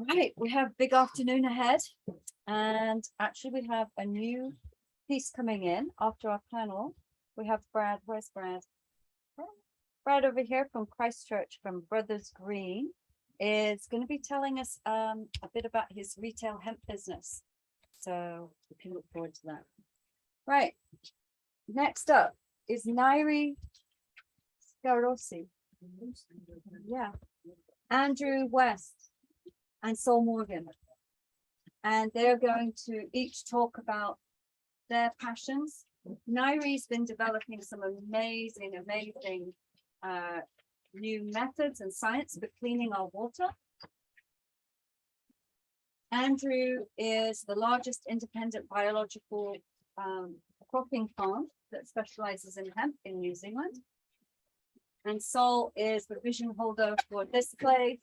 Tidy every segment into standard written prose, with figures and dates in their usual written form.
Right, we have a big afternoon ahead, and actually we have a new piece coming in after our panel. We have Brad. Where's Brad? Brad over here from Christchurch from Brothers Green is going to be telling us a bit about his retail hemp business. So we can look forward to that. Right, next up is Ngaire Scartozzi. Yeah, Andrew West and Saul Morgan, and they're going to each talk about their passions. Ngaire's been developing some amazing new methods and science for cleaning our water. Andrew is the largest independent biological cropping farm that specializes in hemp in New Zealand. And Saul is the vision holder for this place,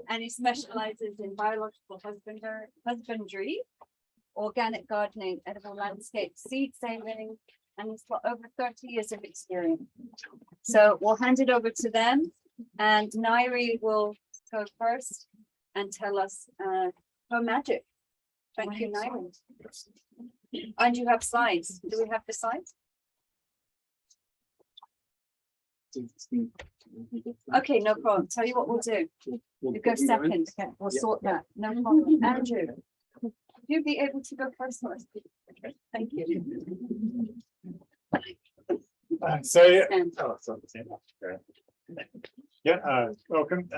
and he specializes in biological husbandry, organic gardening, edible landscape, seed saving, and he's got over 30 years of experience. So we'll hand it over to them, and Ngaire will go first and tell us her magic. Thank you, Ngaire. And you have slides. Do we have the slides? Okay, no problem. Tell you what we'll do. You go second. Okay, we'll sort that. No problem. Andrew, you'll be able to go first. Thank you. Welcome.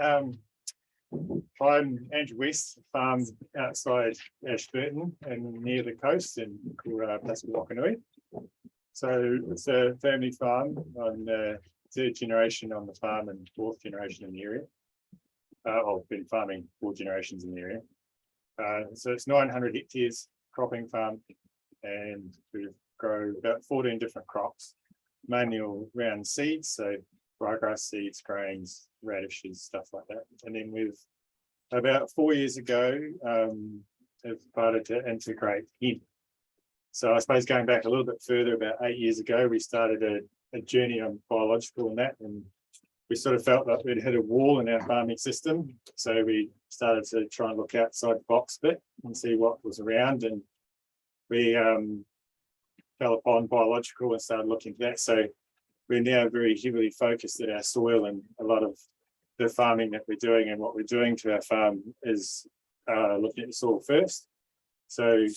I'm Andrew West, farm outside Ashburton and near the coast and called Wakanui. So it's a family farm. I'm third generation on the farm and fourth generation in the area. I've been farming 4 generations in the area. So it's 900 hectares cropping farm, and we grow about 14 different crops, mainly all around seeds, so ryegrass seeds, grains, radishes, stuff like that. And then we've about 4 years ago have started to integrate hemp. So I suppose going back a little bit further, about 8 years ago, we started a journey on biological and that, and we sort of felt like we'd hit a wall in our farming system. So we started to try and look outside the box a bit and see what was around, and we fell upon biological and started looking at that. So we're now very heavily focused at our soil, and a lot of the farming that we're doing and what we're doing to our farm is looking at the soil first. So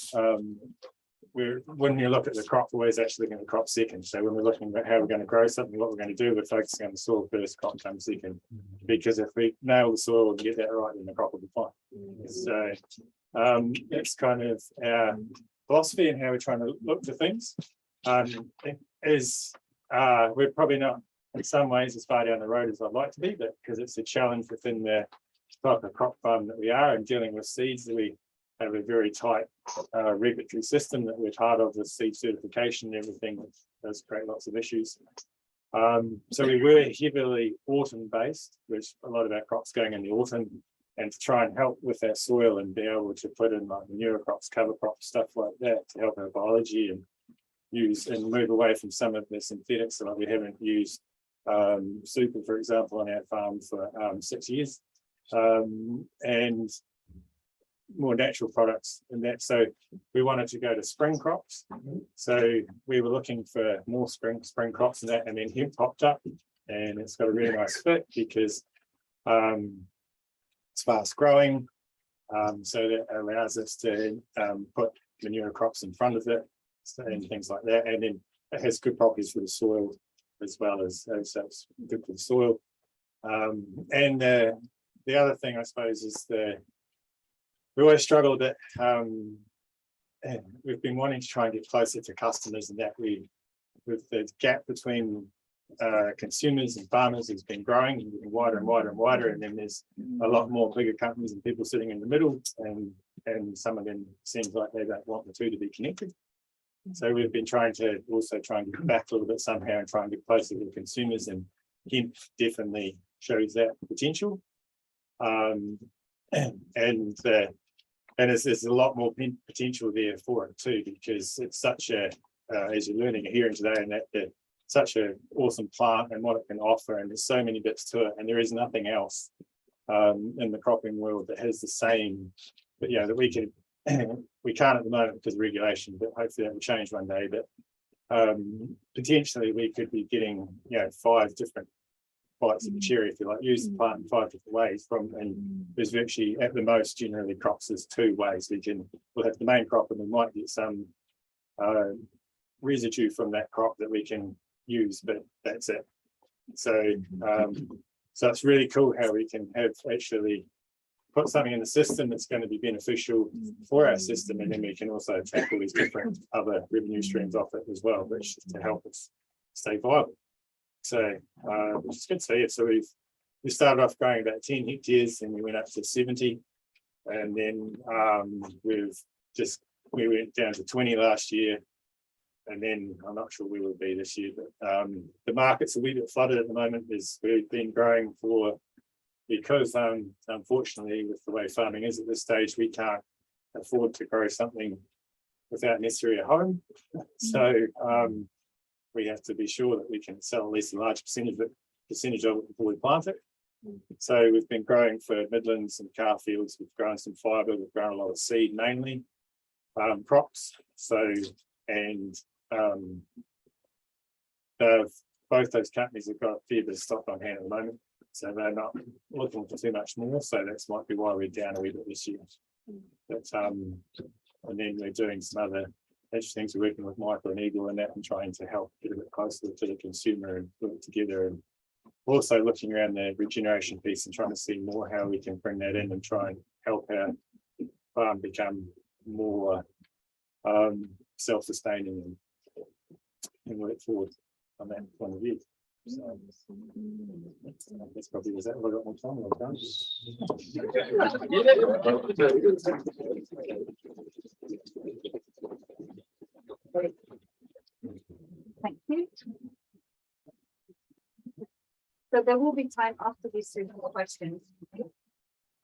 when you look at the crop, we're always actually looking at the crop second. So when we're looking at how we're going to grow something, what we're going to do, we're focusing on the soil first, crop comes second. Because if we nail the soil and get that right, then the crop will be fine. So that's kind of our philosophy and how we're trying to look to things. We're probably not, in some ways, as far down the road as I'd like to be, but because it's a challenge within the type of crop farm that we are and dealing with seeds, that we have a very tight regulatory system that we're part of with seed certification and everything, which does create lots of issues. So we were heavily autumn based, which a lot of our crops going in the autumn, and to try and help with our soil and be able to put in like manure crops, cover crops, stuff like that to help our biology and use and move away from some of the synthetics. So like we haven't used super, for example, on our farm for 6 years, and more natural products and that. So we wanted to go to spring crops. So we were looking for more spring crops and that, and then hemp popped up, and it's got a really nice fit because it's fast growing. So that allows us to put manure crops in front of it and things like that. And then it has good properties for the soil as well as so it's good for the soil. And the other thing, I suppose, is we always struggle a bit. And we've been wanting to try and get closer to customers, and that with the gap between consumers and farmers has been growing and getting wider and wider and wider, and then there's a lot more bigger companies and people sitting in the middle, and some of them seems like they don't want the two to be connected. So we've been trying to get back a little bit somehow and try and get closer to the consumers, and hemp definitely shows that potential. There's a lot more potential there for it too, because it's such a, as you're learning and hearing today, and that such an awesome plant and what it can offer, and there's so many bits to it, and there is nothing else in the cropping world that has the same, but that we can, we can't at the moment because of regulation, but hopefully that will change one day. But potentially we could be getting 5 different bites of the cherry, if you like, use the plant in 5 different ways and there's virtually at the most generally crops there's 2 ways. We'll have the main crop and we might get some residue from that crop that we can use, but that's it. So so it's really cool how we can have actually put something in the system that's going to be beneficial for our system, and then we can also tackle these different other revenue streams off it as well, which is to help us stay viable. So which is good to see. So we started off growing about 10 hectares and we went up to 70, and then we went down to 20 last year, and then I'm not sure where we'll be this year, but the market's a wee bit flooded at the moment. We've been growing because unfortunately with the way farming is at this stage, we can't afford to grow something without necessarily a home. So we have to be sure that we can sell at least a large percentage of it before we plant it. So we've been growing for Midlands and car fields. We've grown some fibre, we've grown a lot of seed, mainly crops. So, and both those companies have got a fair bit of stock on hand at the moment, so they're not looking for too much more. So that's might be why we're down a wee bit this year. But and then we're doing some other interesting things. We're working with Michael and Eagle and that, and trying to help get a bit closer to the consumer and put it together. And also looking around the regeneration piece and trying to see more how we can bring that in and try and help our farm become more self-sustaining and work forward on that point of view. So that's probably was that. Have I got more time? Well done. Thank you. So there will be time after this for questions.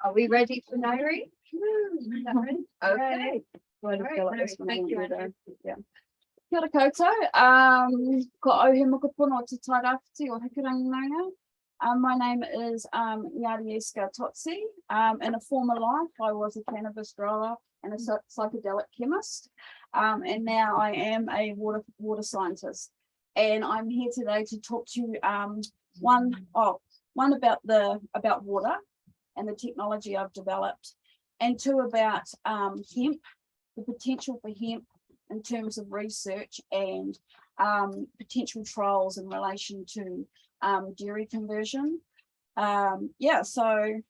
Are we ready for Ngaire? Okay. Thank you. Kia ora koutou. Ko auhe mokopuna o te tairāwhiti o Hikurangi. My name is Ngaire Scartozzi. In a former life, I was a cannabis grower and a psychedelic chemist. And now I am a water scientist. And I'm here today to talk to you one about water and the technology I've developed, and 2 about hemp, the potential for hemp in terms of research and potential trials in relation to dairy conversion. So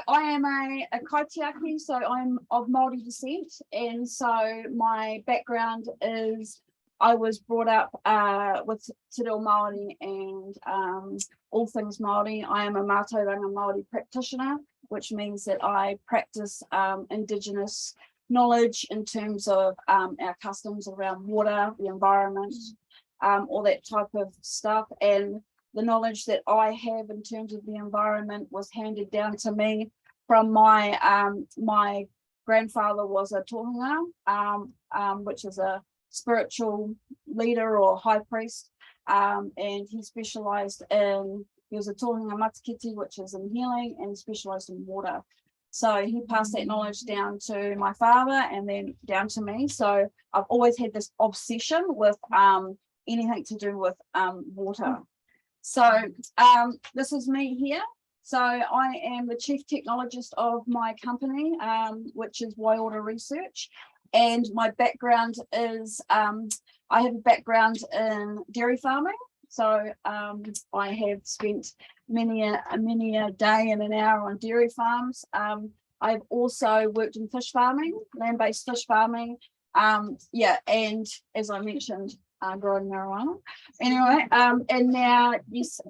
I am a kaitiaki, so I'm of Māori descent, and so my background is I was brought up with Te Reo Māori and all things Māori. I am a Mātauranga Māori practitioner, which means that I practice Indigenous knowledge in terms of our customs around water, the environment, all that type of stuff. And the knowledge that I have in terms of the environment was handed down to me from my my grandfather was a tohunga, which is a spiritual leader or high priest, and he specialized in, he was a tohunga matakiti, which is in healing, and specialized in water. So he passed that knowledge down to my father and then down to me. So I've always had this obsession with anything to do with water. So this is me here. So I am the chief technologist of my company, which is Bioreactor Research. And my background is, I have a background in dairy farming. So I have spent many a day and an hour on dairy farms. I've also worked in fish farming, land-based fish farming. And as I mentioned, growing marijuana. Anyway, and now, yes,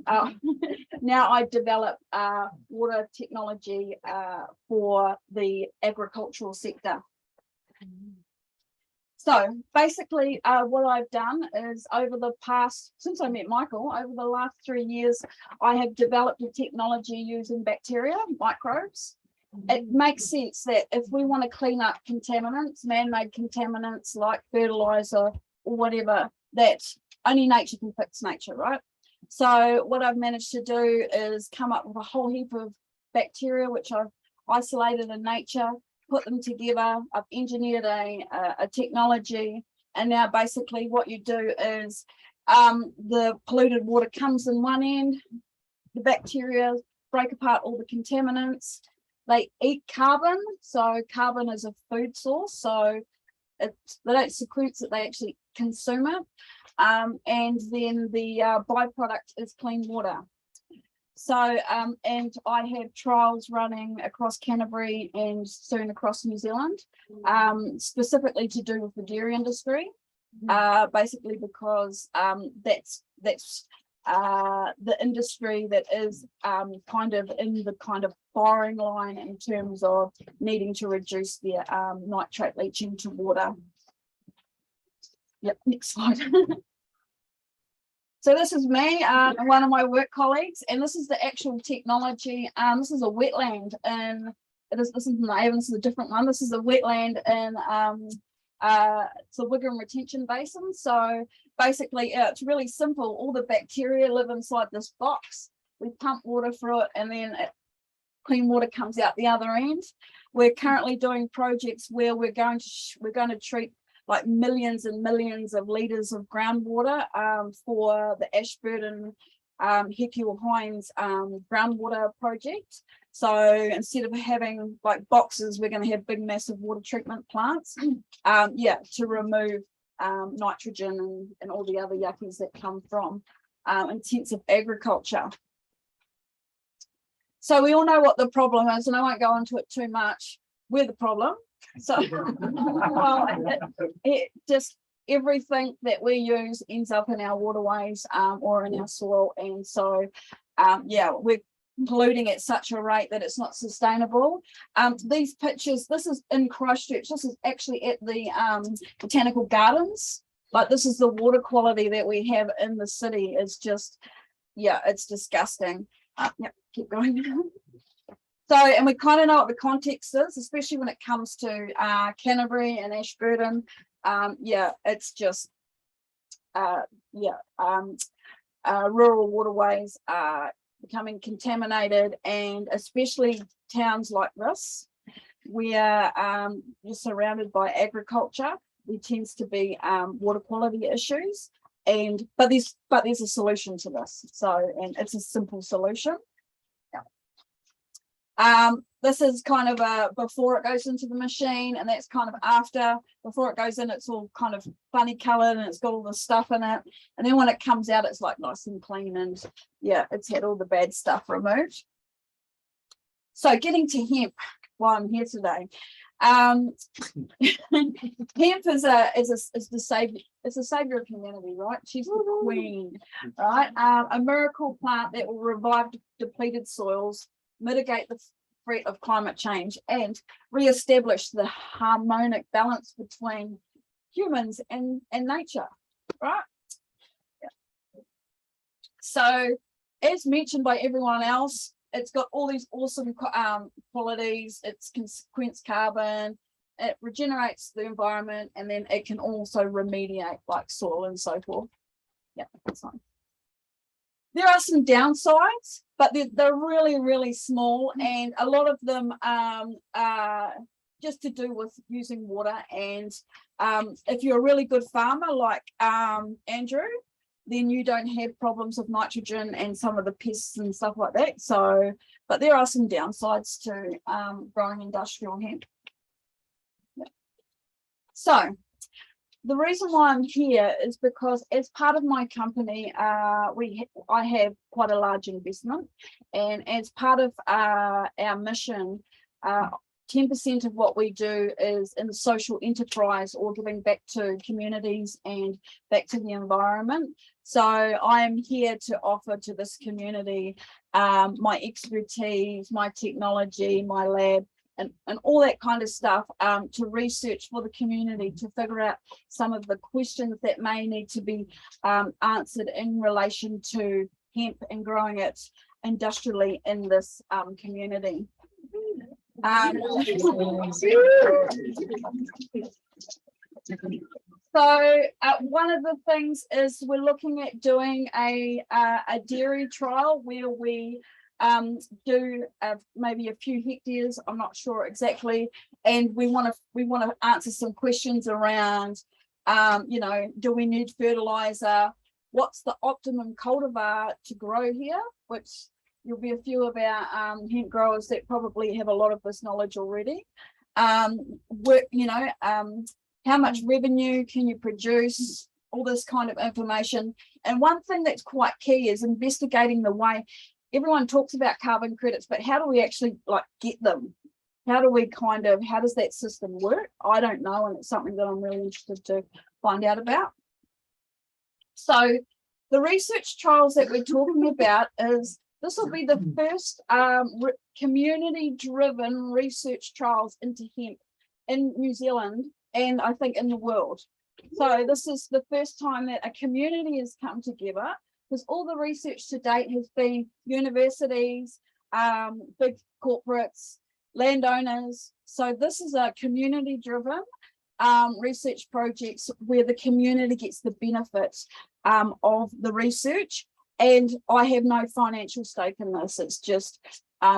now I develop water technology for the agricultural sector. So basically what I've done is over the past, since I met Michael, over the last 3 years, I have developed a technology using bacteria, microbes. It makes sense that if we want to clean up contaminants, man-made contaminants like fertilizer or whatever, that only nature can fix nature, right? So what I've managed to do is come up with a whole heap of bacteria, which I've isolated in nature, put them together. I've engineered a technology, and now basically what you do is the polluted water comes in one end, the bacteria break apart all the contaminants, they eat carbon, so carbon is a food source, so they don't sequence it, they actually consume it, and then the byproduct is clean water. So and I have trials running across Canterbury and soon across New Zealand, specifically to do with the dairy industry, basically because that's the industry that is kind of in the kind of firing line in terms of needing to reduce their nitrate leaching to water. Yep, next slide. So this is me and one of my work colleagues, and this is the actual technology. This is a wetland, and this isn't the Avon, this is a different one. This is a wetland in it's a Wigram retention basin. So basically, it's really simple. All the bacteria live inside this box. We pump water through it, and then clean water comes out the other end. We're currently doing projects where we're going to treat like millions and millions of litres of groundwater for the Ashburton Heckel Hines groundwater project. So instead of having like boxes, we're going to have big massive water treatment plants, to remove nitrogen and all the other yuckies that come from intensive agriculture. So we all know what the problem is, and I won't go into it too much. We're the problem. So well, it just everything that we use ends up in our waterways or in our soil, and so we're polluting at such a rate that it's not sustainable. These pictures, this is in Christchurch, this is actually at the botanical gardens. Like, this is the water quality that we have in the city. Is just, it's disgusting. Keep going. So, and we kind of know what the context is, especially when it comes to Canterbury and Ashburton. It's just, rural waterways are becoming contaminated, and especially towns like this, where you're surrounded by agriculture, there tends to be water quality issues. But there's a solution to this. So, and it's a simple solution. This is kind of a before it goes into the machine, and that's kind of after. Before it goes in, it's all kind of funny colored and it's got all the stuff in it, and then when it comes out, it's like nice and clean, and it's had all the bad stuff removed. So getting to hemp, while I'm here today, hemp is the savior. It's a savior of humanity, right? She's the queen, right? A miracle plant that will revive depleted soils, mitigate the threat of climate change, and re-establish the harmonic balance between humans and nature, right? So, as mentioned by everyone else, it's got all these awesome qualities. It's can sequence carbon, it regenerates the environment, and then it can also remediate like soil and so forth. That's fine. There are some downsides, but they're really, really small, and a lot of them are just to do with using water. And if you're a really good farmer like Andrew, then you don't have problems of nitrogen and some of the pests and stuff like that. So, but there are some downsides to growing industrial hemp. So, the reason why I'm here is because as part of my company, I have quite a large investment, and as part of our mission, 10% of what we do is in social enterprise or giving back to communities and back to the environment. So I'm here to offer to this community my expertise, my technology, my lab, and all that kind of stuff to research for the community, to figure out some of the questions that may need to be answered in relation to hemp and growing it industrially in this community. So one of the things is we're looking at doing a dairy trial where we do maybe a few hectares. I'm not sure exactly, and we want to answer some questions around, you know, do we need fertilizer? What's the optimum cultivar to grow here? Which you'll be a few of our hemp growers that probably have a lot of this knowledge already. You know, how much revenue can you produce? All this kind of information. And one thing that's quite key is investigating the way everyone talks about carbon credits, but how do we actually like get them? How do we how does that system work? I don't know, and it's something that I'm really interested to find out about. So the research trials that we're talking about is, this will be the first community-driven research trials into hemp in New Zealand, and I think in the world. So this is the first time that a community has come together, because all the research to date has been universities, big corporates, landowners. So this is a community-driven research projects where the community gets the benefits of the research, and I have no financial stake in this. It's just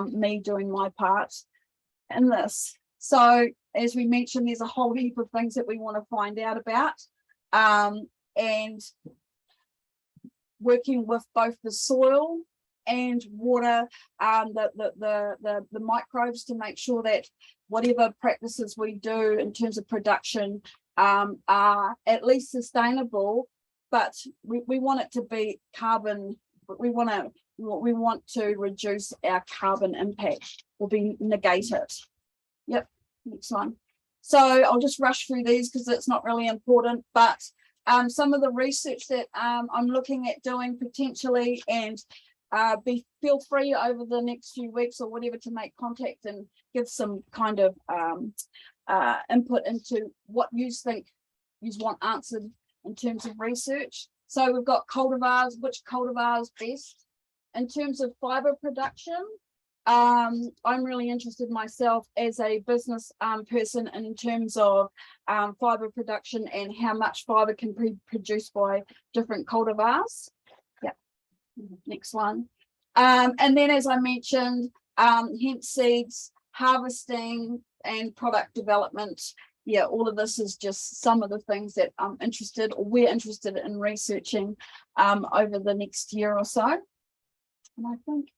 me doing my part in this. So as we mentioned, there's a whole heap of things that we want to find out about, and working with both the soil and water, the microbes, to make sure that whatever practices we do in terms of production are at least sustainable, but we want it to be carbon. We want to reduce our carbon impact or be negated. Yep, next one. So I'll just rush through these because it's not really important, but some of the research that I'm looking at doing potentially, and feel free over the next few weeks or whatever to make contact and give some kind of input into what you think you want answered in terms of research. So we've got cultivars, which cultivars best in terms of fiber production. I'm really interested myself as a business person in terms of fiber production and how much fiber can be produced by different cultivars. Yeah, next one. And then, as I mentioned, hemp seeds, harvesting and product development. Yeah, all of this is just some of the things that I'm interested, or we're interested in researching over the next year or so. And I think,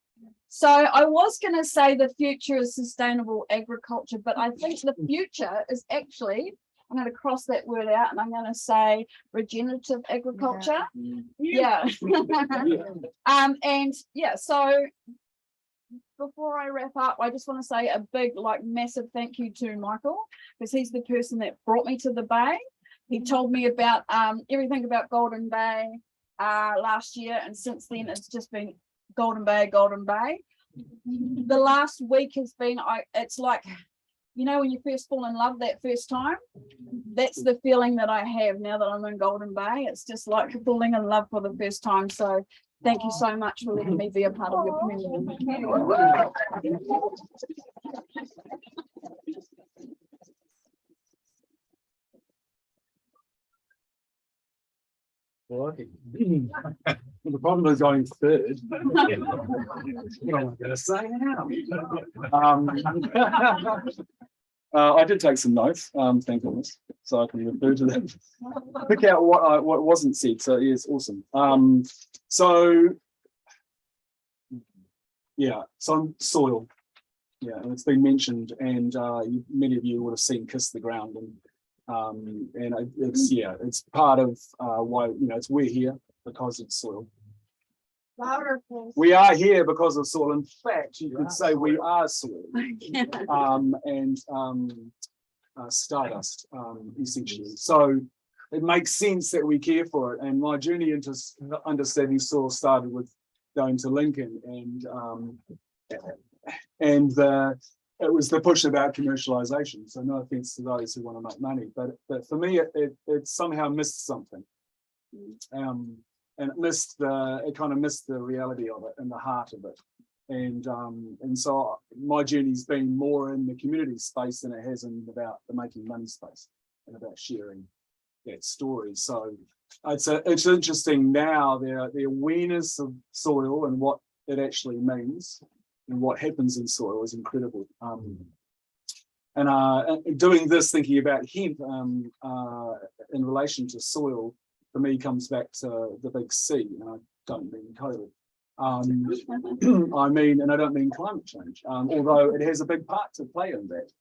so I was going to say the future is sustainable agriculture, but I think the future is actually, I'm going to cross that word out and I'm going to say regenerative agriculture. Yeah. And yeah, so before I wrap up, I just want to say a big, like, massive thank you to Michael, because he's the person that brought me to the Bay. He told me about everything about Golden Bay last year, and since then it's just been Golden Bay, Golden Bay. The last week has been, it's like, you know, when you first fall in love that first time, that's the feeling that I have now that I'm in Golden Bay. It's just like falling in love for the first time. So thank you so much for letting me be a part of your community. Well, the problem is going third. What am I going to say now? I did take some notes, thank goodness, so I can refer to them. Pick out what wasn't said. So yes, awesome. So yeah, so soil. Yeah, and it's been mentioned, and many of you would have seen Kiss the Ground, and it's part of why, you know, we're here because it's soil. Wonderful. We are here because of soil. In fact, you could say we are soil. Stardust, essentially. So it makes sense that we care for it. And my journey into understanding soil started with going to Lincoln, and it was the push about commercialization. So no offense to those who want to make money, but for me, it somehow missed something. And it kind of missed the reality of it and the heart of it. And so my journey's been more in the community space than it has in about the making money space and about sharing. that story. So it's interesting now, the awareness of soil and what it actually means and what happens in soil is incredible. And doing this, thinking about hemp in relation to soil, for me comes back to the big C, and I don't mean COVID. I mean, and I don't mean climate change, although it has a big part to play in that.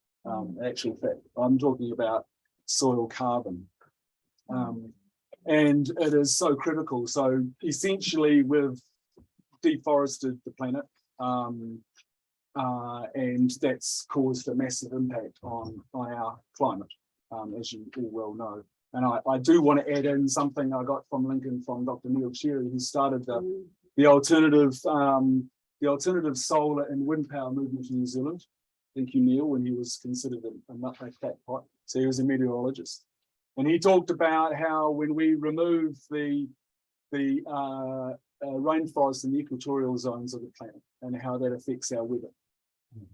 Actual fact, I'm talking about soil carbon, and it is so critical. So essentially, we've deforested the planet, and that's caused a massive impact on our climate, as you all well know. And I do want to add in something I got from Lincoln from Dr. Neil Cherry, who started the alternative solar and wind power movement in New Zealand. Thank you, Neil, when he was considered a nutmeg crackpot. So he was a meteorologist. And he talked about how when we remove the rainforests in the equatorial zones of the planet and how that affects our weather.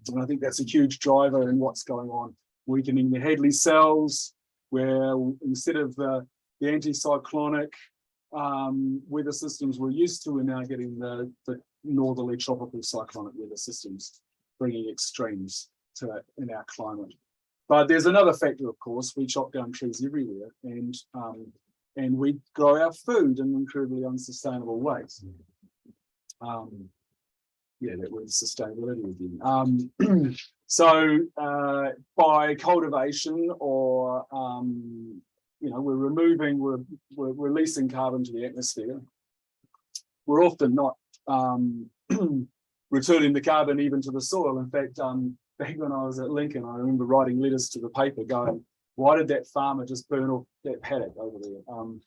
And I think that's a huge driver in what's going on. Weakening the Hadley cells, where instead of the anticyclonic weather systems we're used to, we're now getting the northerly tropical cyclonic weather systems, bringing extremes in our climate. But there's another factor, of course. We chop down trees everywhere, and we grow our food in incredibly unsustainable ways. Yeah, that was sustainability again. So by cultivation or we're releasing carbon to the atmosphere. We're often not returning the carbon even to the soil. In fact, back when I was at Lincoln, I remember writing letters to the paper going, why did that farmer just burn off that paddock over there? And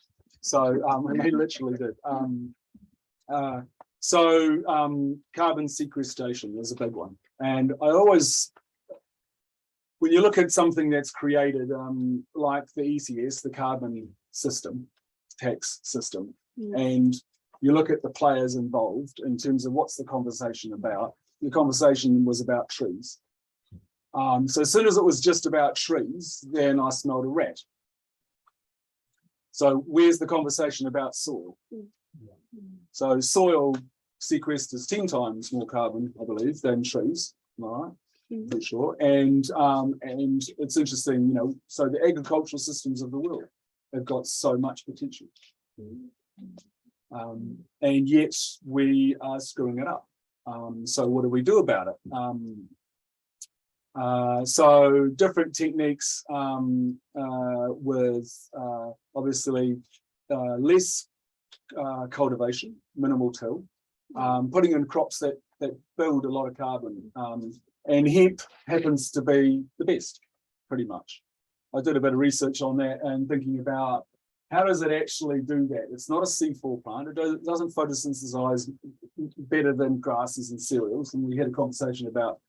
he literally did. Carbon sequestration is a big one. And I always, when you look at something that's created like the ECS, the carbon system, tax system, and you look at the players involved in terms of what's the conversation about, the conversation was about trees. So as soon as it was just about trees, then I smelled a rat. So where's the conversation about soil? So soil sequesters 10 times more carbon, I believe, than trees. All right, for sure. And it's interesting, so the agricultural systems of the world have got so much potential. And yet we are screwing it up. So what do we do about it? So different techniques with obviously less cultivation, minimal till, putting in crops that build a lot of carbon. And hemp happens to be the best, pretty much. I did a bit of research on that and thinking about how does it actually do that? It's not a C4 plant. It doesn't photosynthesize better than grasses and cereals. And we had a conversation about,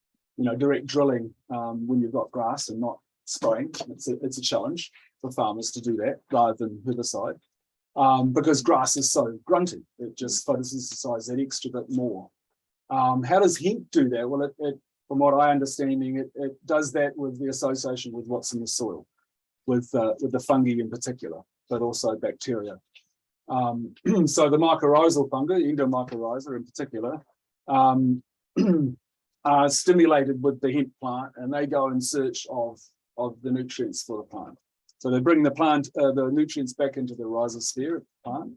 direct drilling when you've got grass and not spraying. It's a challenge for farmers to do that rather than herbicide. Because grass is so grunty, it just photosynthesizes that extra bit more. How does hemp do that? Well, it from what I understanding, it does that with the association with what's in the soil, with the fungi in particular, but also bacteria. So the mycorrhizal fungi, endomycorrhiza in particular, are stimulated with the hemp plant, and they go in search of the nutrients for the plant. So they bring the nutrients back into the rhizosphere of the plant,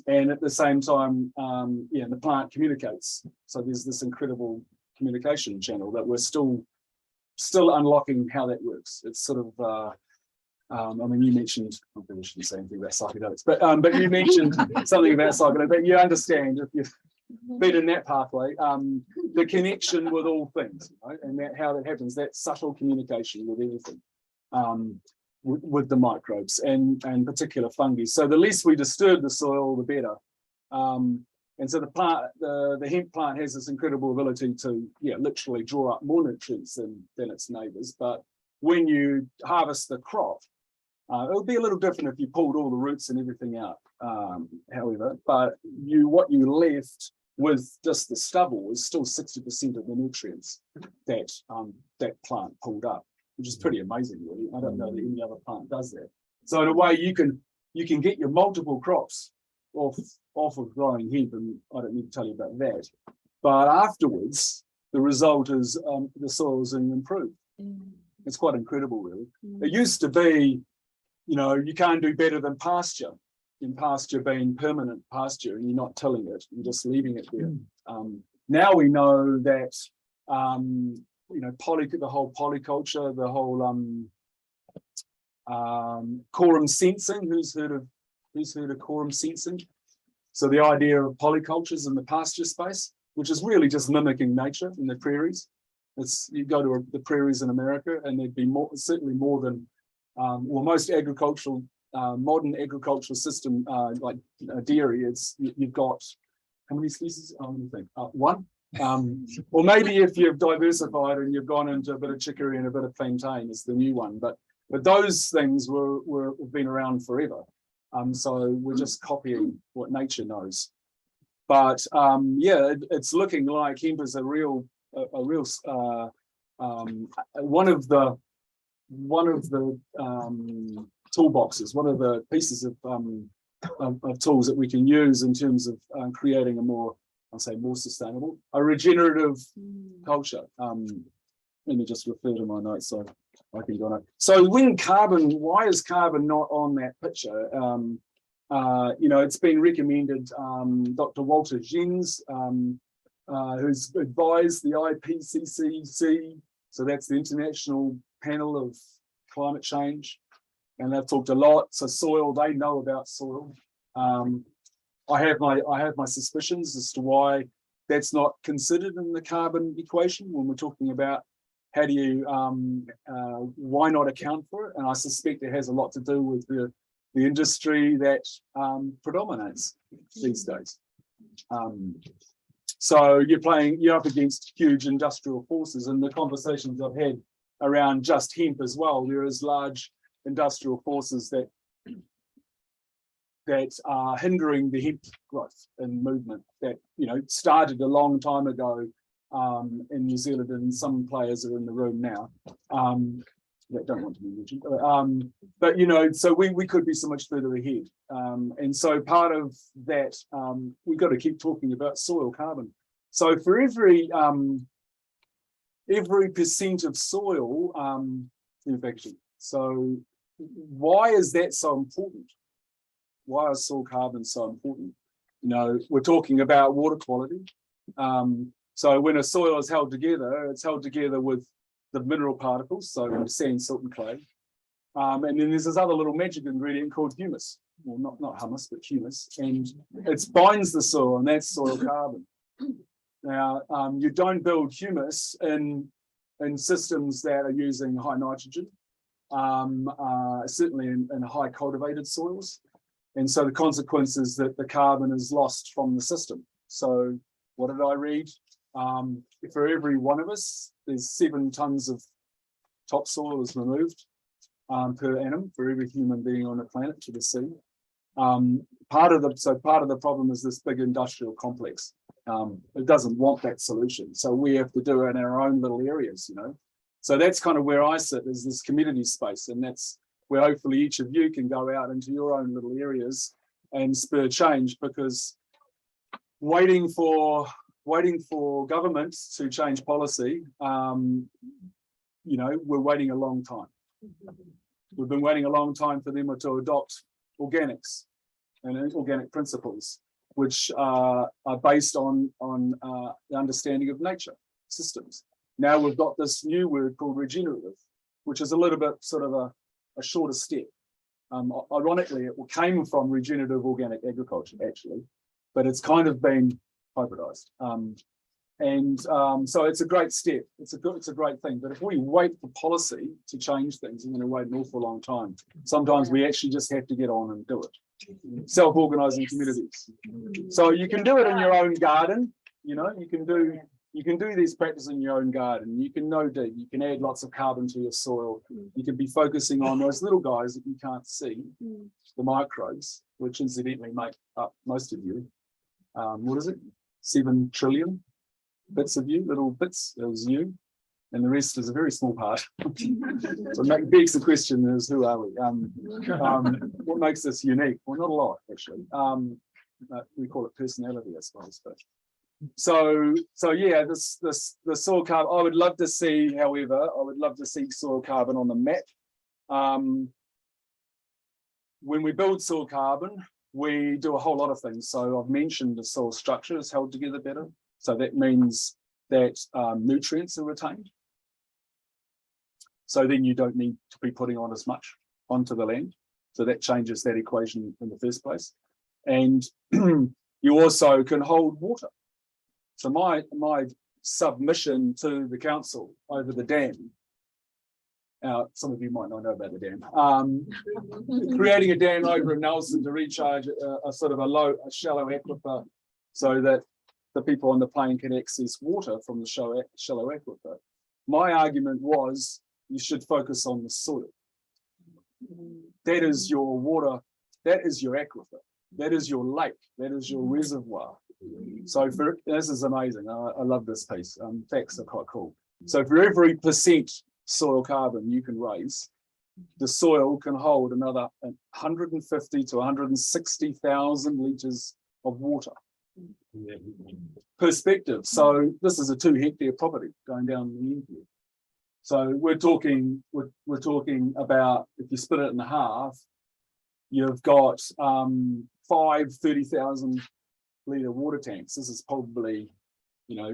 and at the same time, the plant communicates. So there's this incredible communication channel that we're still unlocking how that works. It's sort of, you mentioned, I probably shouldn't say anything about psychedelics, but you mentioned something about psychedelics, but you understand if you've been in that pathway, the connection with all things, and how that happens, that subtle communication with everything. With the microbes and particular fungi. So the less we disturb the soil, the better. And so the hemp plant has this incredible ability to literally draw up more nutrients than its neighbors. But when you harvest the crop, it'll be a little different if you pulled all the roots and everything out, however, but what you left with just the stubble is still 60% of the nutrients that plant pulled up, which is pretty amazing, really. I don't know that any other plant does that. So in a way, you can get your multiple crops off of growing hemp, and I don't need to tell you about that. But afterwards, the result is the soils are improved. It's quite incredible, really. It used to be, you can't do better than pasture. In pasture being permanent pasture, and you're not tilling it, you're just leaving it there. Now we know that the whole polyculture, the whole quorum sensing. Who's heard of quorum sensing? So the idea of polycultures in the pasture space, which is really just mimicking nature in the prairies. You go to the prairies in America, and there'd be certainly more than most agricultural. Modern agricultural system like dairy, you've got how many species? Let me think. One, or maybe if you've diversified and you've gone into a bit of chicory and a bit of plantain, is the new one. But those things have been around forever. So we're just copying what nature knows. But it's looking like hemp is a real one of the toolboxes, one of the pieces of tools that we can use in terms of creating a more sustainable, a regenerative culture. Let me just refer to my notes so I can go on it. So why is carbon not on that picture? It's been recommended, Dr. Walter Jens, who's advised the IPCC, so that's the International Panel of Climate Change. And they've talked a lot. So soil, they know about soil. I have my suspicions as to why that's not considered in the carbon equation when we're talking about how do you why not account for it? And I suspect it has a lot to do with the industry that predominates these days. So you're up against huge industrial forces, and the conversations I've had around just hemp as well. There is large industrial forces that are hindering the hemp growth and movement that started a long time ago in New Zealand, and some players are in the room now that don't want to be mentioned. But so we could be so much further ahead, and so part of that we've got to keep talking about soil carbon. So for every percent of soil infection. So why is that so important? Why is soil carbon so important? We're talking about water quality. So when a soil is held together, it's held together with the mineral particles, so sand, silt, and clay. And then there's this other little magic ingredient called humus. Well, not humus, but humus. And it binds the soil, and that's soil carbon. Now, you don't build humus in systems that are using high nitrogen, certainly in high cultivated soils. And so the consequence is that the carbon is lost from the system. So what did I read? For every one of us, there's 7 tons of topsoil is removed per annum for every human being on the planet to the sea. Part of the problem is this big industrial complex. It doesn't want that solution, so we have to do it in our own little areas, So that's kind of where I sit, is this community space, and that's where hopefully each of you can go out into your own little areas and spur change, because waiting for governments to change policy, we're waiting a long time. We've been waiting a long time for them to adopt organics and organic principles, which are based on the understanding of nature systems. Now we've got this new word called regenerative, which is a little bit sort of a shorter step. Ironically, it came from regenerative organic agriculture, actually, but it's kind of been hybridized. So it's a great step. It's a great thing. But if we wait for policy to change things, we're going to wait an awful long time. Sometimes we actually just have to get on and do it. Self-organizing communities. So you can do it in your own garden. You can do these practices in your own garden. You can no-dig. You can add lots of carbon to your soil. You can be focusing on those little guys that you can't see, the microbes, which incidentally make up most of you. What is it? 7 trillion bits of you, little bits. It was you. and the rest is a very small part. So it begs the question is, who are we? What makes us unique? Well, not a lot, actually. We call it personality, I suppose. But so yeah, the soil carbon, I would love to see, however, I would love to see soil carbon on the map. When we build soil carbon, we do a whole lot of things. So I've mentioned the soil structure is held together better. So that means that nutrients are retained. So then you don't need to be putting on as much onto the land. So that changes that equation in the first place. And you also can hold water. So my submission to the council over the dam, some of you might not know about the dam, creating a dam over in Nelson to recharge a sort of a shallow aquifer so that the people on the plain can access water from the shallow aquifer. My argument was you should focus on the soil. That is your water, that is your aquifer, that is your lake, that is your reservoir. So this is amazing. I love this piece. Facts are quite cool. So for every percent soil carbon you can raise, the soil can hold another 150 to 160,000 litres of water. Perspective. So this is a 2 hectare property going down the end here. So we're talking about, if you split it in half, you've got 5 30,000 litre water tanks. This is probably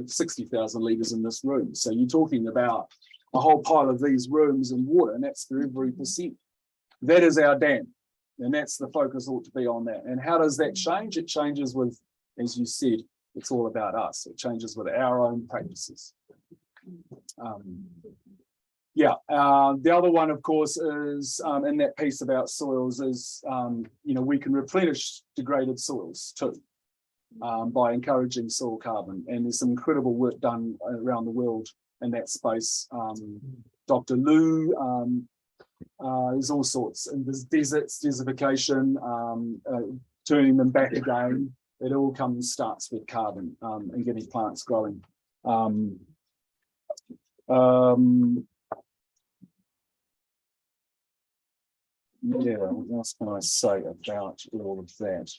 60,000 litres in this room. So you're talking about a whole pile of these rooms and water, and that's for every percent. That is our dam, and that's the focus ought to be on that. And how does that change? It changes with, as you said, it's all about us. It changes with our own practices. The other one, of course, is in that piece about soils is, we can replenish degraded soils too by encouraging soil carbon. And there's some incredible work done around the world in that space. Dr. Liu, there's all sorts, and there's desertification, turning them back again. It all starts with carbon and getting plants growing. What else can I say about all of that?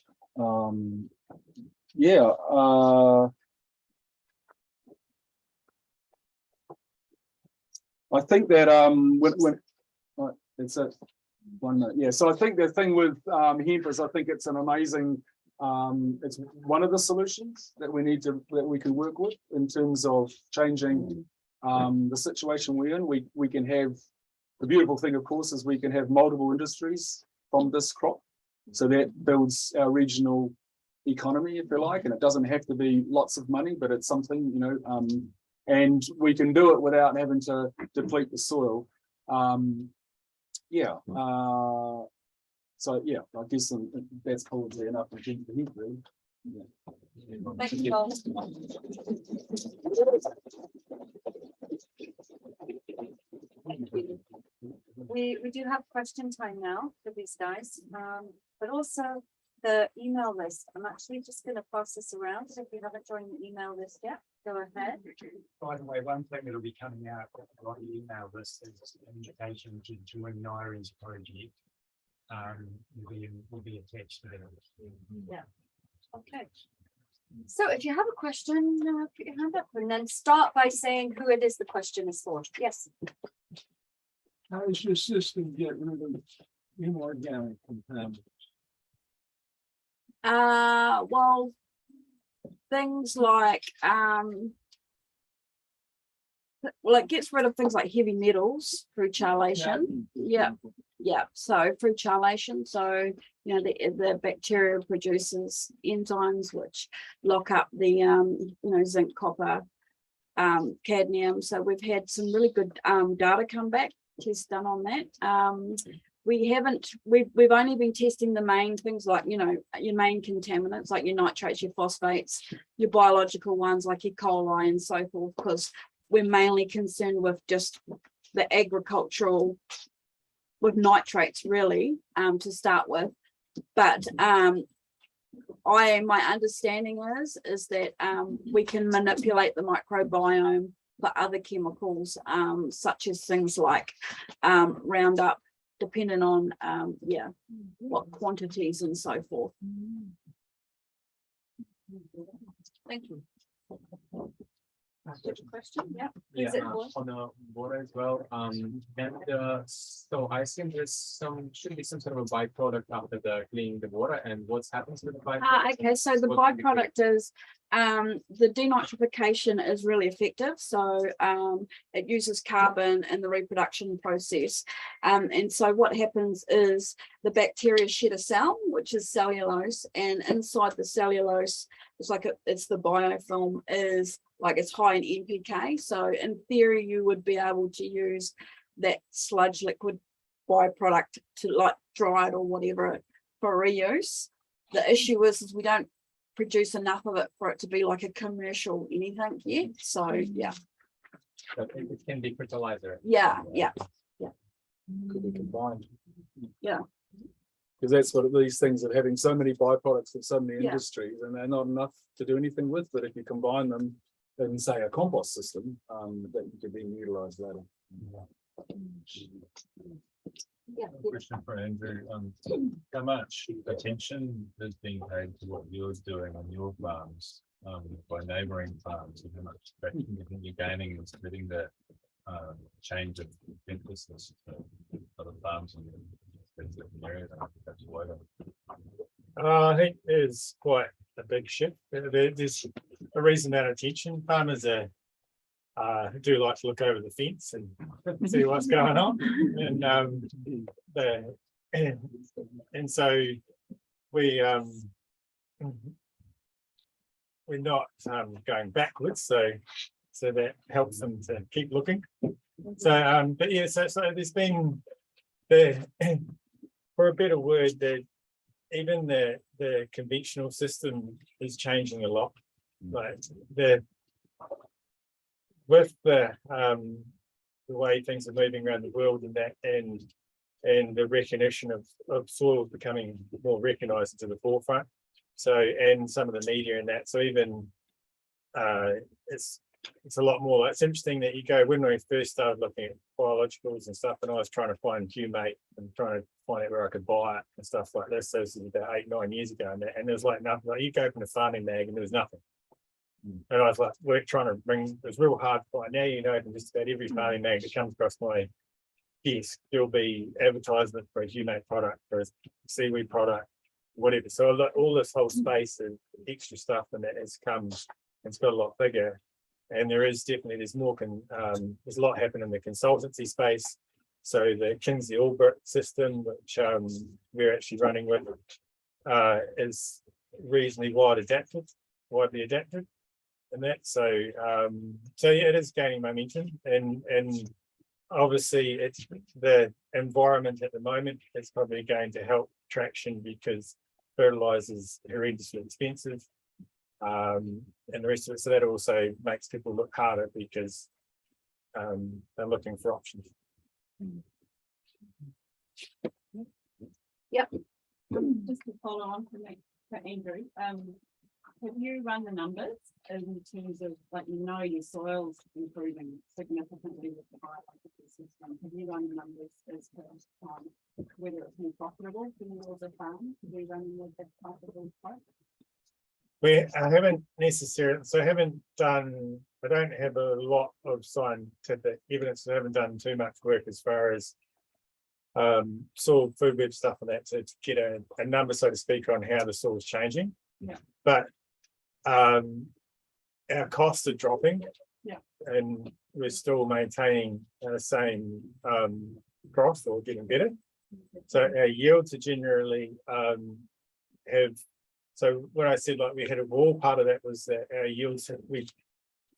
I think that it's a 1 minute. Yeah, so I think the thing with hemp is I think it's an amazing. It's one of the solutions that we can work with in terms of changing the situation we're in. We can have, the beautiful thing, of course, is we can have multiple industries from this crop. So that builds our regional economy, if you like, and it doesn't have to be lots of money, but it's something, and we can do it without having to deplete the soil. So yeah, I guess that's probably enough for hemp, really. Yeah. Thank you, Paul. We do have question time now for these guys, but also the email list. I'm actually just going to pass this around. So if you haven't joined the email list yet, go ahead. By the way, one thing that'll be coming out on the email list is an invitation to join Ngaire's project. Will be attached to that. Yeah. Okay. So if you have a question, put your hand up and then start by saying who it is the question is for. Yes. How does your system get rid of inorganic contaminants? Well, things like it gets rid of things like heavy metals through chalation. Yeah. So through chalation, so the bacteria produces enzymes which lock up the zinc, copper, cadmium. So we've had some really good data come back, tests done on that. We've only been testing the main things like your main contaminants like your nitrates, your phosphates, your biological ones like E. coli and so forth, because we're mainly concerned with just the agricultural, with nitrates really, to start with. But my understanding is that we can manipulate the microbiome for other chemicals, such as things like Roundup, depending on what quantities and so forth. Thank you. Good question. Yeah. Yeah, Is it what? on the water as well. And so I assume there's should be some sort of a byproduct after the cleaning the water, and what's happens with the byproduct? Okay, so the What can be byproduct is the denitrification is really effective. So it uses carbon in the reproduction process. And so what happens is the bacteria shed a cell, which is cellulose, and inside the cellulose, it's like it's the biofilm is like it's high in NPK. So in theory, you would be able to use that sludge liquid byproduct to like dry it or whatever for reuse. The issue is we don't produce enough of it for it to be like a commercial anything yet. So yeah. But it can be fertilizer. Yeah. Could be combined. Yeah. Because that's what these things are having so many byproducts of so many Yeah. industries, and they're not enough to do anything with. But if you combine them in, say, a compost system, that could be utilised later. Yeah. Question for Andrew, how much attention is being paid to what you're doing on your farms, by neighbouring farms, and how much traction do you think you're gaining in spreading the change of emphasis for other farms in different areas? I think that's wider. I think there's quite a big shift. There's a reasonable amount of attention. Farmers are do like to look over the fence and see what's going on, and so we're not going backwards, so that helps them to keep looking. So but yeah, so there's been for a better word, that even the conventional system is changing a lot. Like with the way things are moving around the world and that, and the recognition of soil becoming more recognized into the forefront. So, and some of the media and that, so even it's a lot more. It's interesting that you go, when we first started looking at biologicals and stuff, and I was trying to find humate and trying to find out where I could buy it and stuff like this. So this is about 8-9 years ago, and there was like nothing. Like you go open a farming mag and there was nothing. And I was like, we're trying to bring, it was real hard to find. Now you know, from just about every farming mag that comes across my desk, there'll be advertisement for a humate product, for a seaweed product, whatever. So all this whole space of extra stuff and that has come, it's got a lot bigger. And there is definitely, there's more, there's a lot happening in the consultancy space. So the Kinsey Albert system, which we're actually running with, is reasonably widely adapted. And that, so yeah, it is gaining momentum, and obviously it's the environment at the moment is probably going to help traction because fertilizer is horrendously expensive, and the rest of it. So that also makes people look harder because they're looking for options. Yep. Just to follow on for Andrew, have you run the numbers in terms of, like, your soil's improving significantly with the biological system? Have you run the numbers as to whether it's more profitable for you as a farm to be running with that type of approach? I haven't necessarily, so I don't have a lot of scientific evidence. I haven't done too much work as far as soil food web stuff and that to get a number, so to speak, on how the soil is changing. Yeah. But our costs are dropping. Yeah. And we're still maintaining the same cost or getting better. So our yields are generally have. So when I said like we had a wall, part of that was that our yields, we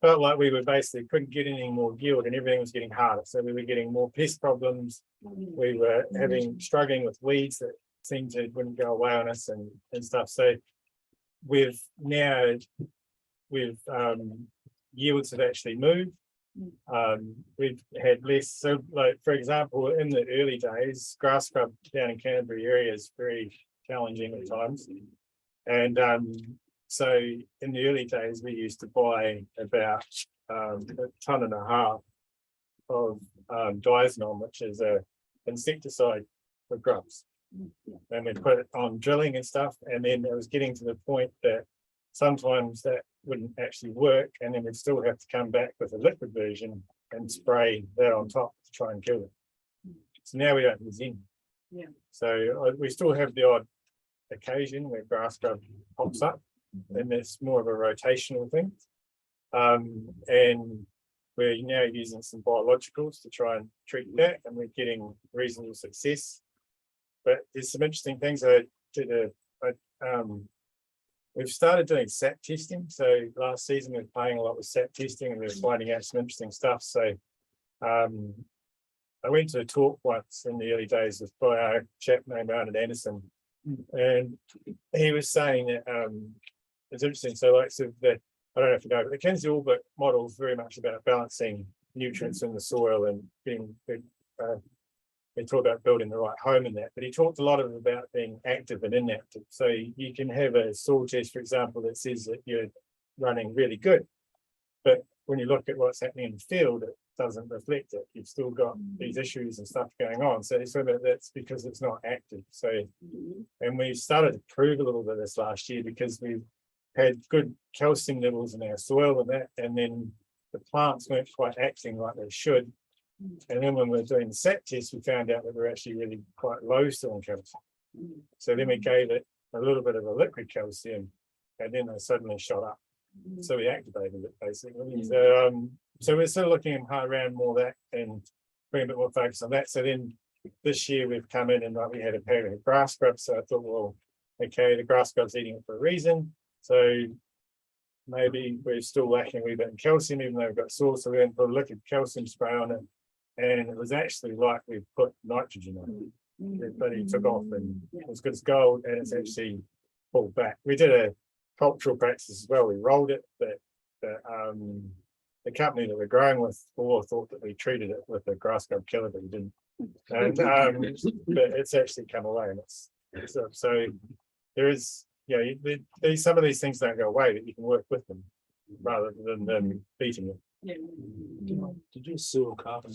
felt like we were basically couldn't get any more yield and everything was getting harder. So we were getting more pest problems. We were struggling with weeds that seemed to wouldn't go away on us and stuff. So we've yields have actually moved. We've had less. So like, for example, in the early days, grass scrub down in Canterbury area is very challenging at times. And so in the early days, we used to buy about a ton and a half of diazinon, which is a insecticide for grubs. And we put it on drilling and stuff, and then it was getting to the point that sometimes that wouldn't actually work, and then we'd still have to come back with a liquid version and spray that on top to try and kill it. So now we don't use any. Yeah. So we still have the odd occasion where grass grub pops up, and it's more of a rotational thing. And we're now using some biologicals to try and treat that, and we're getting reasonable success. But there's some interesting things. We've started doing sap testing. So last season we were playing a lot with sap testing, and we were finding out some interesting stuff. So I went to a talk once in the early days with by a chap named Arnold Anderson, and he was saying that it's interesting. So like I don't know if you know, but the Kinsey-Allbutt model is very much about balancing nutrients in the soil and being. They talk about building the right home in that, but he talked a lot about being active and inactive. So you can have a soil test, for example, that says that you're running really good, but when you look at what's happening in the field, it doesn't reflect it. You've still got these issues and stuff going on. So that's because it's not active. So, and we started to prove a little bit of this last year because we've had good calcium levels in our soil and then the plants weren't quite acting like they should. And then when we were doing the sap test, we found out that we're actually really quite low still in calcium. So then we gave it a little bit of a liquid calcium, and then they suddenly shot up. So we activated it basically. So we're still looking around more of that and bring a bit more focus on that. So then this year we've come in and we had a pair of grass grubs. So I thought, well, okay, the grass grub's eating it for a reason. So maybe we're still lacking a wee bit in calcium, even though we've got soil. So we went and put a liquid calcium spray on it. And it was actually like we put nitrogen on it, but it took off and it was good as gold, and it's actually pulled back. We did a cultural practice as well. We rolled it, but the company that we're growing with thought that we treated it with a grass grub killer, but we didn't. And but it's actually come away, and it's so there is, some of these things don't go away, but you can work with them rather than them beating them. Did your soil carbon?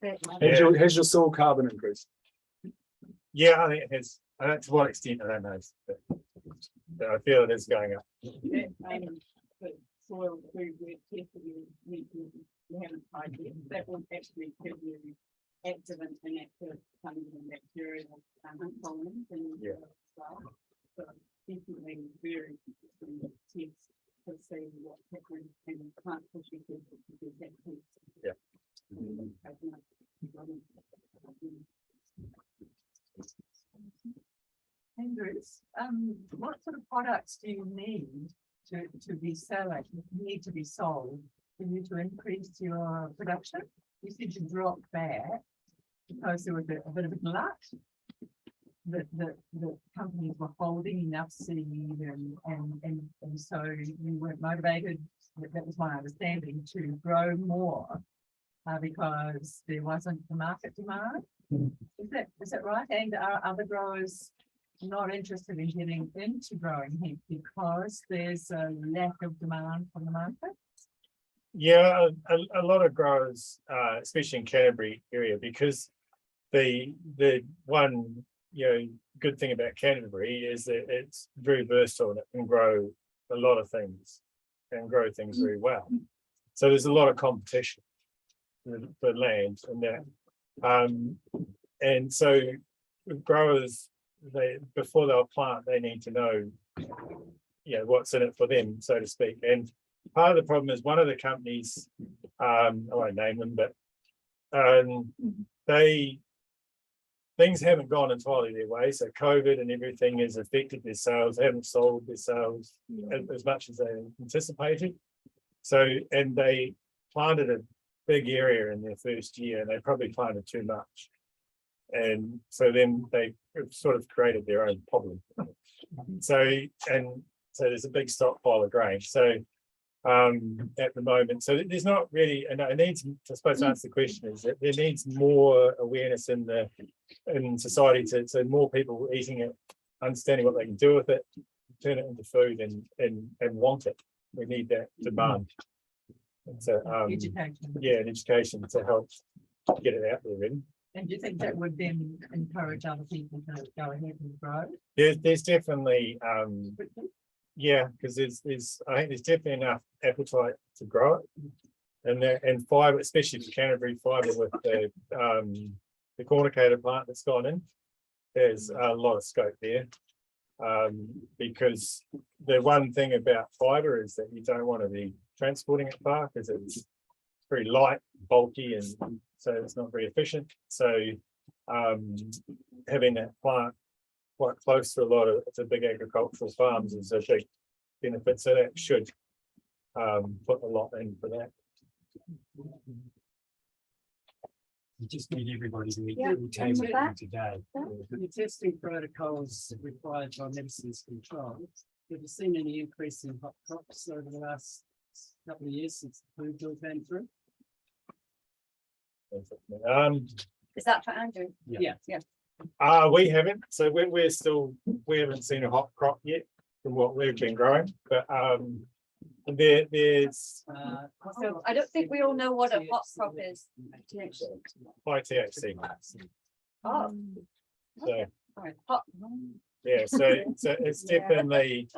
Yeah. Has your soil carbon increased? Yeah, I think it has. I don't know to what extent, I don't know, but I feel it is going up. But soil food we tested, we haven't tried yet. That will actually give you active and inactive bacteria colonies and well. So definitely very interesting test to see what happens in plant tissue test, which is that test. Yeah. Andrews, what sort of products do you need to be selling, need to be sold for you to increase your production? You said you dropped back because there was a bit of a glut that the companies were holding enough seed and so you weren't motivated, that was my understanding, to grow more because there wasn't the market demand. Is that right? And are other growers not interested in getting into growing hemp because there's a lack of demand from the market? Yeah, a lot of growers, especially in Canterbury area, because the one good thing about Canterbury is that it's very versatile and it can grow a lot of things and grow things very well. So there's a lot of competition for land and that. And so growers, before they'll plant, they need to know what's in it for them, so to speak. And part of the problem is one of the companies, I won't name them, but things haven't gone entirely their way. So COVID and everything has affected their sales. They haven't sold their sales as much as they anticipated. So, and they planted a big area in their first year, and they probably planted too much. And so then they sort of created their own problem. So there's a big stockpile of grain. So at the moment, so there's not really, and it needs, I suppose to answer the question, is that there needs more awareness in society to more people eating it, understanding what they can do with it, turn it into food and want it. We need that demand. So, Education. yeah, and education to help get it out there, really. And do you think that would then encourage other people to go ahead and grow? There's definitely, yeah, because I think there's definitely enough appetite to grow it. And fibre, especially for Canterbury fibre with the cornicated plant that's gone in, there's a lot of scope there. Because the one thing about fibre is that you don't want to be transporting it far because it's very light, bulky, and so it's not very efficient. So having that plant quite close to a lot of big agricultural farms is a big benefit. So that should put a lot in for that. You just need everybody to meet Yeah, the table with that. today. The testing protocols required by medicines control. Have you seen any increase in hop crops over the last couple of years since the food bill came through? Is that for Andrew? Yeah. We haven't. So we haven't seen a hop crop yet from what we've been growing. But there's So I don't think we all know what a hot crop is. high THC. Oh. So Sorry, hot. yeah, so it's definitely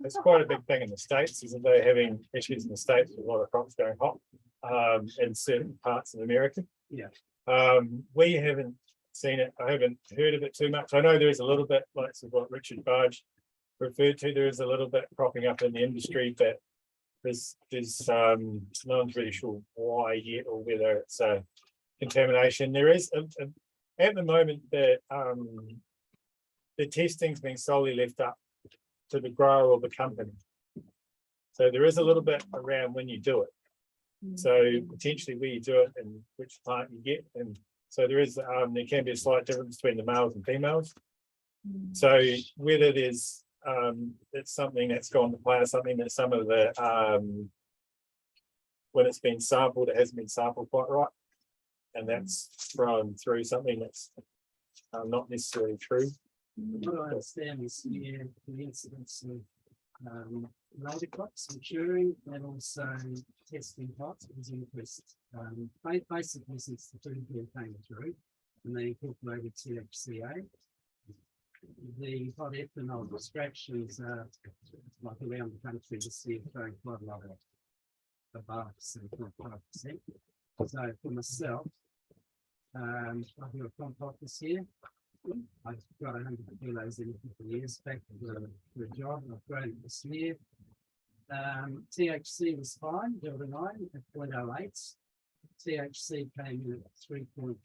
it's quite a big thing in the States, isn't they having issues in the States with a lot of crops going hot in certain parts of America. Yeah. We haven't seen it. I haven't heard of it too much. I know there is a little bit, like what Richard Barge referred to, there is a little bit cropping up in the industry, but there's no one's really sure why yet or whether it's a contamination. There is at the moment that the testing's being solely left up to the grower or the company. So there is a little bit around when you do it. So potentially where you do it and which plant you get. And so there is there can be a slight difference between the males and females. So whether there's it's something that's gone to play or something that some of the when it's been sampled, it hasn't been sampled quite right. And that's thrown through something that's not necessarily true. What I understand is the incidence of later crops maturing and also testing crops has increased. Basically since the food bill came through and they incorporated THCA. The polyethanol distractions are like around the country this year throwing quite a lot of above 7.5%. So for myself, I do a compost this year. I've got 100 kilos in a couple of years back for a job. I've grown it this year. THC was fine, Delta 9 at 0.08. THC came in at 3.4.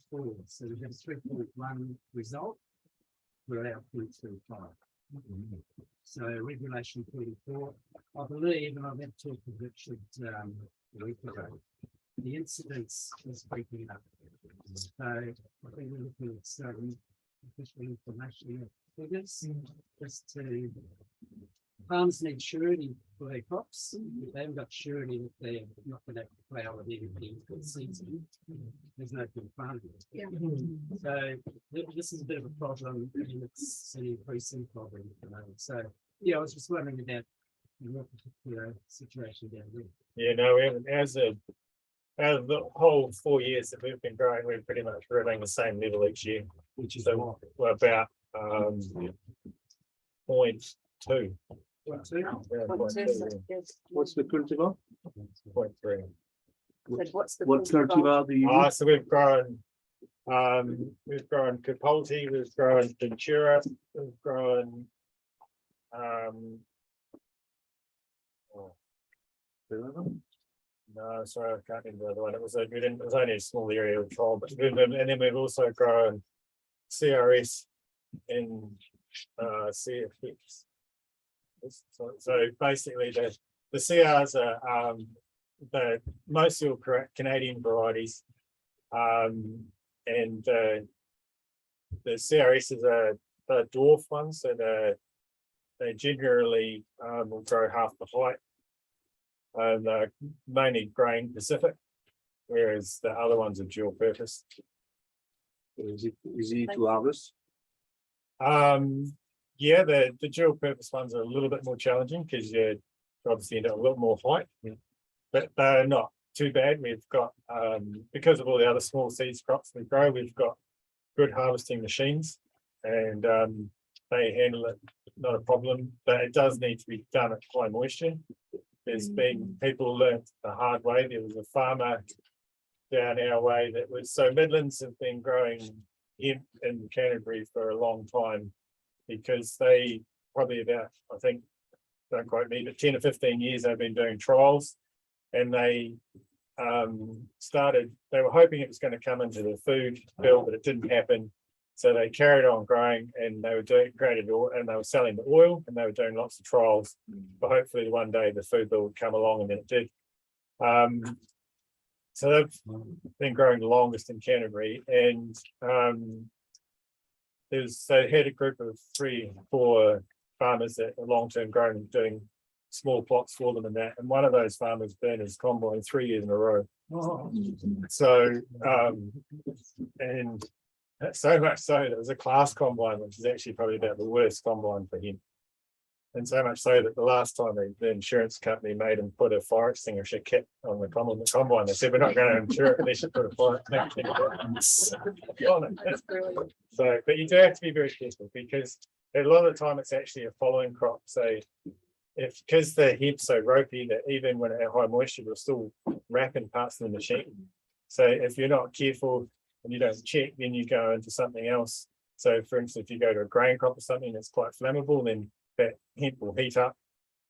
So we have a 3.1 result. We're at 0.25. So regulation 44, I believe, and I've had talked with Richard a week ago, the incidence is creeping up. So I think we're looking at some official information figures just to farmers need surety for their crops. If they haven't got surety that they're not going to have to plough it anything for the season, there's no good farming. Yeah. So this is a bit of a problem, and it's an increasing problem. So yeah, I was just wondering about your particular situation down there. Yeah, no, we haven't. Out of the whole 4 years that we've been growing, we're pretty much running the same level each year, which is we're about 0.2. What, two? What's the cultivar? 0.3. What's the What cultivar do you use? So we've grown Capaldi, we've grown Ventura, we've grown no, sorry, I can't remember the other one. It was only a small area of trial, but and then we've also grown CRS and CFX. So basically the CRs are the mostly all Canadian varieties, and the CRS are the dwarf ones, so they generally will grow half the height. And mainly grain Pacific, whereas the other ones are dual purpose. Is it easy to harvest? Yeah, the dual purpose ones are a little bit more challenging because you obviously end up a little more height, but they're not too bad. We've got, because of all the other small seeds crops we grow, we've got good harvesting machines, and they handle it, not a problem, but it does need to be done at high moisture. There's been people learnt the hard way. There was a farmer down our way that was, so Midlands have been growing hemp in Canterbury for a long time, because they probably about, I think, don't quote me, but 10 or 15 years they've been doing trials, and they they were hoping it was going to come into the food bill, but it didn't happen. So they carried on growing, and they were created oil, and they were selling the oil, and they were doing lots of trials. But hopefully one day the food bill would come along, and then it did. So they've been growing the longest in Canterbury, and they had a group of 3 or 4 farmers that are long-term growing, doing small plots for them and that. And one of those farmers burned his combine 3 years in a row. So and so much so that it was a class combine, which is actually probably about the worst combine for him. And so much so that the last time the insurance company made him put a fire extinguisher kit on the combine, they said, we're not going to insure it unless you put a fire extinguisher on it. So, but you do have to be very careful, because a lot of the time it's actually a following crop. So because the hemp's so ropey that even when at high moisture, we're still wrapping parts of the machine. So if you're not careful and you don't check, then you go into something else. So for instance, if you go to a grain crop or something that's quite flammable, then that hemp will heat up,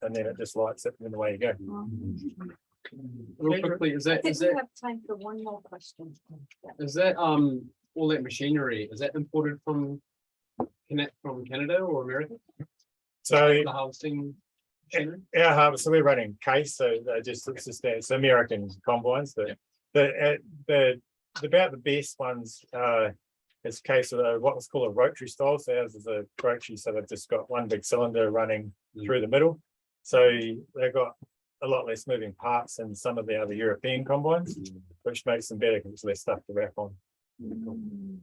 and then it just lights it, and then away you go. Real quickly, is that We have time for one more question. all that machinery, is that imported from Canada or America? So The harvesting machinery? our harvest, so we're running case, so it's just that it's American combines. The about the best ones is case of what was called a rotary style. So ours is a rotary, so they've just got one big cylinder running through the middle. So they've got a lot less moving parts than some of the other European combines, which makes them better because there's less stuff to wrap on.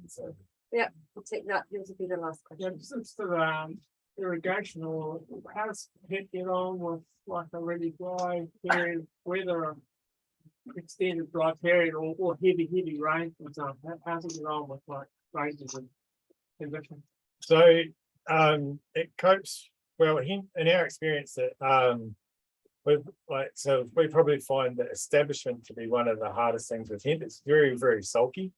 So Yeah, I'll take that. Yours will be the last Yeah, question. since the irrigation, or how does it get on with like a really dry period, whether extended dry period or heavy rain, for example? How's it get on with like ranges and conditions? So it copes well in our experience that we probably find the establishment to be one of the hardest things with hemp. It's very, very sulky.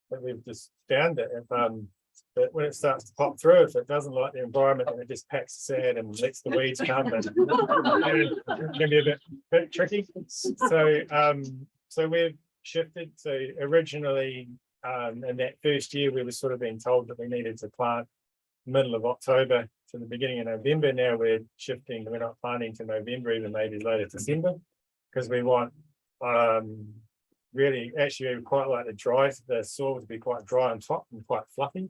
But we've just found that if that when it starts to pop through, if it doesn't like the environment, then it just packs the sand and lets the weeds come, and it can be a bit tricky. So we've shifted. So originally in that first year, we were sort of being told that we needed to plant middle of October to the beginning of November. Now we're shifting, we're not planting to November, even maybe later December, because we want really, actually, we quite like the soil to be quite dry on top and quite fluffy.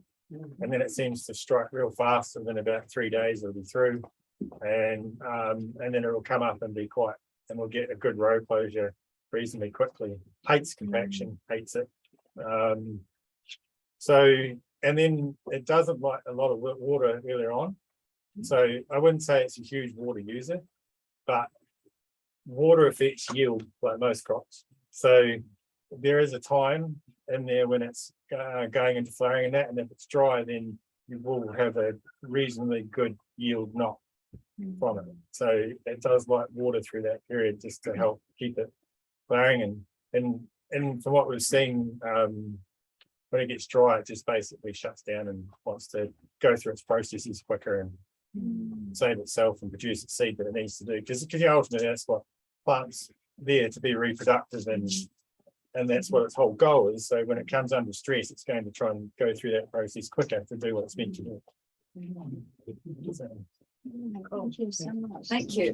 And then it seems to strike real fast. Within about 3 days, it'll be through, and then it'll come up and be quite, and we'll get a good row closure reasonably quickly. Hates compaction, hates it. And then it doesn't like a lot of water earlier on. So I wouldn't say it's a huge water user, but water affects yield like most crops. So there is a time in there when it's going into flowering and if it's dry, then you will have a reasonably good yield knot from it. So it does like water through that period just to help keep it flowering. And from what we've seen, when it gets dry, it just basically shuts down and wants to go through its processes quicker and save itself and produce its seed that it needs to do. Because ultimately that's what plants there to be reproductive, and that's what its whole goal is. So when it comes under stress, it's going to try and go through that process quicker to do what it's meant to do. So, Thank you so much. Thank you.